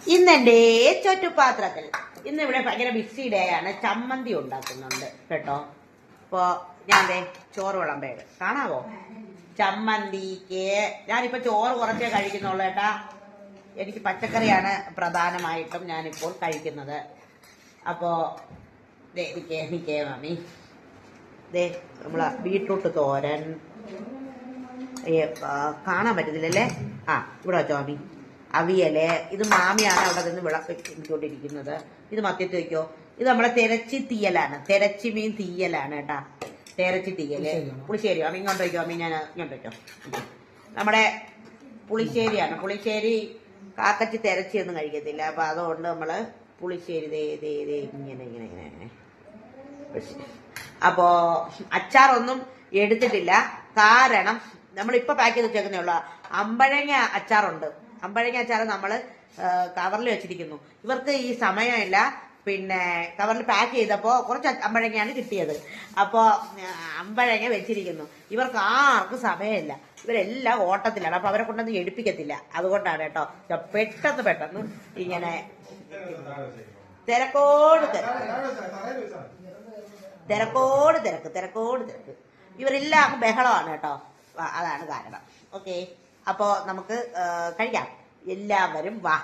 ഇന്നെന്റെ ചുറ്റുപാത്രത്തിൽ ഇന്നിവിടെ ഭയങ്കര ബിസി ഡേ ആണ്. ചമ്മന്തി ഉണ്ടാക്കുന്നുണ്ട് കേട്ടോ. ഇപ്പോ ഞാൻ ചോറ് വിളമ്പേട് കാണാവോ. ചമ്മന്തിക്ക് ഞാനിപ്പോ ചോറ് കുറച്ചേ കഴിക്കുന്നുള്ളൂ കേട്ടാ. എനിക്ക് പച്ചക്കറിയാണ് പ്രധാനമായിട്ടും ഞാനിപ്പോൾ കഴിക്കുന്നത്. അപ്പോ നിക്കേ മാമി, നമ്മളെ ബീട്രൂട്ട് തോരൻ കാണാൻ പറ്റുന്നില്ലല്ലേ. ഇവിടെ വെച്ചോ മാമി. അവിയല്, ഇത് മാമിയാണ് അവിടെ നിന്ന് വിളക്കൊണ്ടിരിക്കുന്നത്. ഇത് മത്തിയത്ത് വയ്ക്കോ. ഇത് നമ്മളെ തെരച്ചി തീയലാണ്, തെരച്ചി മീൻ തീയലാണ് കേട്ടാ. തെരച്ചി തീയല് പുളിശ്ശേരി. അമ്മ ഇങ്ങോട്ട് വയ്ക്കോ. അമ്മ ഞാൻ ഇങ്ങോട്ട് വയ്ക്കോ. നമ്മുടെ പുളിശ്ശേരിയാണ്. പുളിശ്ശേരി കാക്കച്ചി തെരച്ചി ഒന്നും കഴിക്കത്തില്ല. അപ്പൊ അതുകൊണ്ട് നമ്മള് പുളിശ്ശേരി ഇങ്ങനെ ഇങ്ങനെ ഇങ്ങനെ. അപ്പോ അച്ചാറൊന്നും എടുത്തിട്ടില്ല. കാരണം നമ്മളിപ്പോ പാക്ക് ചെയ്ത് വെച്ചേക്കുന്നേ ഉള്ളൂ. അമ്പഴങ്ങ അച്ചാറുണ്ട്. അമ്പഴങ്ങ അച്ചാർ നമ്മൾ കവറിൽ വെച്ചിരിക്കുന്നു. ഇവർക്ക് ഈ സമയമില്ല. പിന്നെ കവറിൽ പാക്ക് ചെയ്തപ്പോ കുറച്ച് അമ്പഴങ്ങയാണ് കിട്ടിയത്. അപ്പോ അമ്പഴങ്ങ വെച്ചിരിക്കുന്നു. ഇവർക്ക് ആർക്കും സമയമില്ല. ഇവരെല്ലാം ഓട്ടത്തിലാണ്. അപ്പൊ അവരെ കൊണ്ടൊന്നും എടുപ്പിക്കത്തില്ല. അതുകൊണ്ടാണ് കേട്ടോ പെട്ടെന്ന് ഇങ്ങനെ തിരക്കോട് തിരക്ക്. ഇവരെല്ലാം ബഹളമാണ് കേട്ടോ. അതാണ് കാരണം. ഓക്കെ, അപ്പോ നമുക്ക് കഴിക്കാം. എല്ലാവരും വാ.